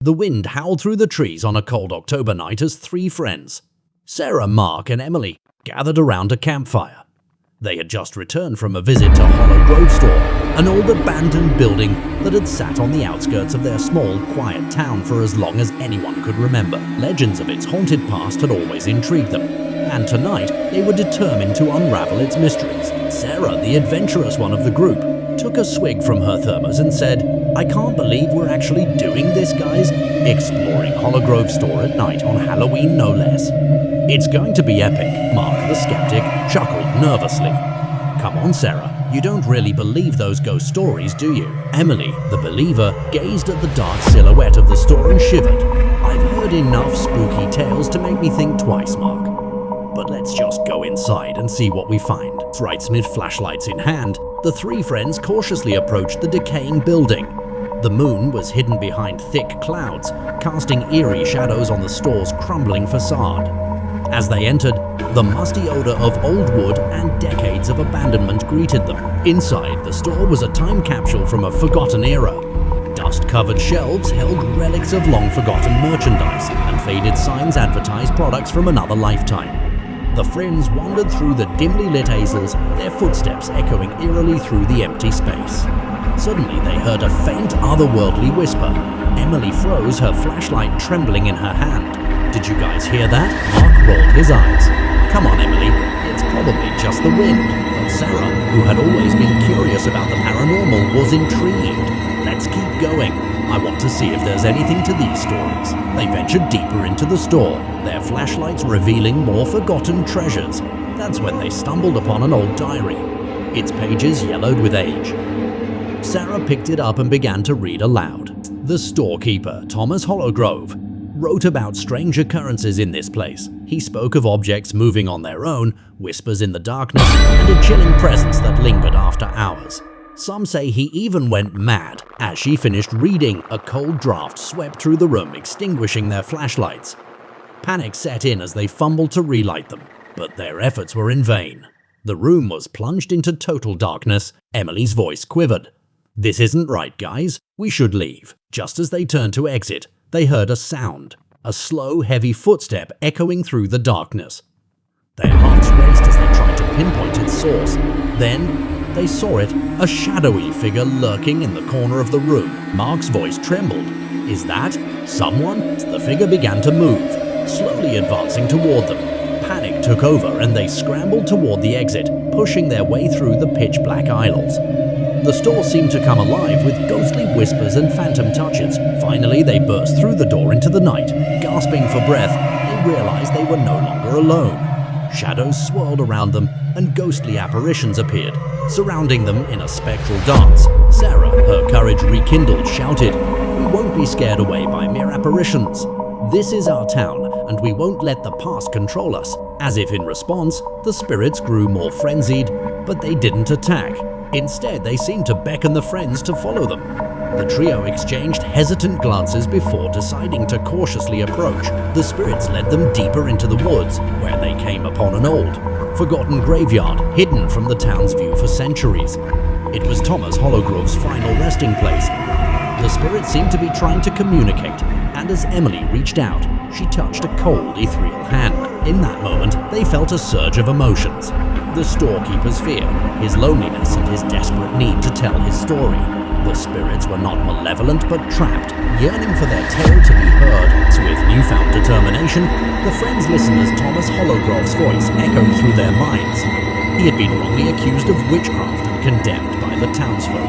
The wind howled through the trees on a cold October night as three friends, Sarah, Mark, and Emily, gathered around a campfire. They had just returned from a visit to Hollowgrove Store, an old abandoned building that had sat on the outskirts of their small, quiet town for as long as anyone could remember. Legends of its haunted past had always intrigued them, and tonight they were determined to unravel its mysteries. Sarah, the adventurous one of the group, took a swig from her thermos and said, "I can't believe we're actually doing this, guys. Exploring Hollowgrove Store at night on Halloween, no less. It's going to be epic." Mark, the skeptic, chuckled nervously. "Come on, Sarah. You don't really believe those ghost stories, do you?" Emily, the believer, gazed at the dark silhouette of the store and shivered. "I've heard enough spooky tales to make me think twice, Mark. But let's just go inside and see what we find." Wrightsmith flashlights in hand, the three friends cautiously approached the decaying building. The moon was hidden behind thick clouds, casting eerie shadows on the store's crumbling facade. As they entered, the musty odor of old wood and decades of abandonment greeted them. Inside, the store was a time capsule from a forgotten era. Dust-covered shelves held relics of long-forgotten merchandise, and faded signs advertised products from another lifetime. The friends wandered through the dimly lit hazels, their footsteps echoing eerily through the empty space. Suddenly, they heard a faint, otherworldly whisper. Emily froze, her flashlight trembling in her hand. "Did you guys hear that?" Mark rolled his eyes. "Come on, Emily, it's probably just the wind." But Sarah, who had always been curious about the paranormal, was intrigued. "Let's keep going. I want to see if there's anything to these stories." They ventured deeper into the store, their flashlights revealing more forgotten treasures. That's when they stumbled upon an old diary, its pages yellowed with age. Sarah picked it up and began to read aloud. The storekeeper, Thomas Hollowgrove, wrote about strange occurrences in this place. He spoke of objects moving on their own, whispers in the darkness, and a chilling presence that lingered after hours. Some say he even went mad. As she finished reading, a cold draft swept through the room, extinguishing their flashlights. Panic set in as they fumbled to relight them, but their efforts were in vain. The room was plunged into total darkness. Emily's voice quivered. "This isn't right, guys. We should leave." Just as they turned to exit, they heard a sound, a slow, heavy footstep echoing through the darkness. Their hearts raced as they tried to pinpoint its source. Then they saw it, a shadowy figure lurking in the corner of the room. Mark's voice trembled. "Is that someone?" The figure began to move, slowly advancing toward them. Panic took over and they scrambled toward the exit, pushing their way through the pitch-black aisles. The store seemed to come alive with ghostly whispers and phantom touches. Finally, they burst through the door into the night. Gasping for breath, they realized they were no longer alone. Shadows swirled around them, and ghostly apparitions appeared, surrounding them in a spectral dance. Sarah, her courage rekindled, shouted, "We won't be scared away by mere apparitions. This is our town, and we won't let the past control us." As if in response, the spirits grew more frenzied, but they didn't attack. Instead, they seemed to beckon the friends to follow them. The trio exchanged hesitant glances before deciding to cautiously approach. The spirits led them deeper into the woods, where they came upon an old, forgotten graveyard hidden from the town's view for centuries. It was Thomas Hollowgrove's final resting place. The spirits seemed to be trying to communicate, and as Emily reached out, she touched a cold, ethereal hand. In that moment, they felt a surge of emotions. The storekeeper's fear, his loneliness, and his desperate need to tell his story. The spirits were not malevolent but trapped, yearning for their tale to be heard. So with newfound determination, the friends listened as Thomas Hollowgrove's voice echoed through their minds. He had been wrongly accused of witchcraft and condemned by the townsfolk.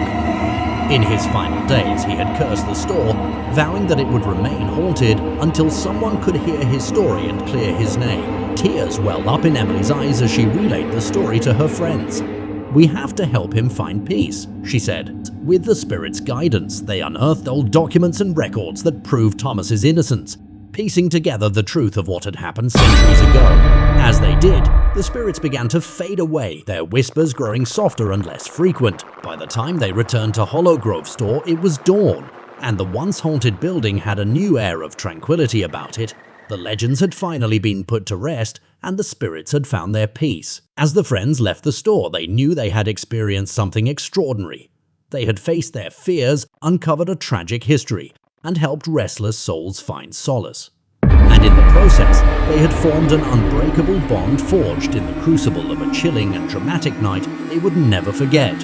In his final days, he had cursed the store, vowing that it would remain haunted until someone could hear his story and clear his name. Tears welled up in Emily's eyes as she relayed the story to her friends. "We have to help him find peace," she said. With the spirit's guidance, they unearthed old documents and records that proved Thomas's innocence, piecing together the truth of what had happened centuries ago. As they did, the spirits began to fade away, their whispers growing softer and less frequent. By the time they returned to Hollowgrove Store, it was dawn, and the once haunted building had a new air of tranquility about it. The legends had finally been put to rest, and the spirits had found their peace. As the friends left the store, they knew they had experienced something extraordinary. They had faced their fears, uncovered a tragic history, and helped restless souls find solace. And in the process, they had formed an unbreakable bond forged in the crucible of a chilling and dramatic night they would never forget.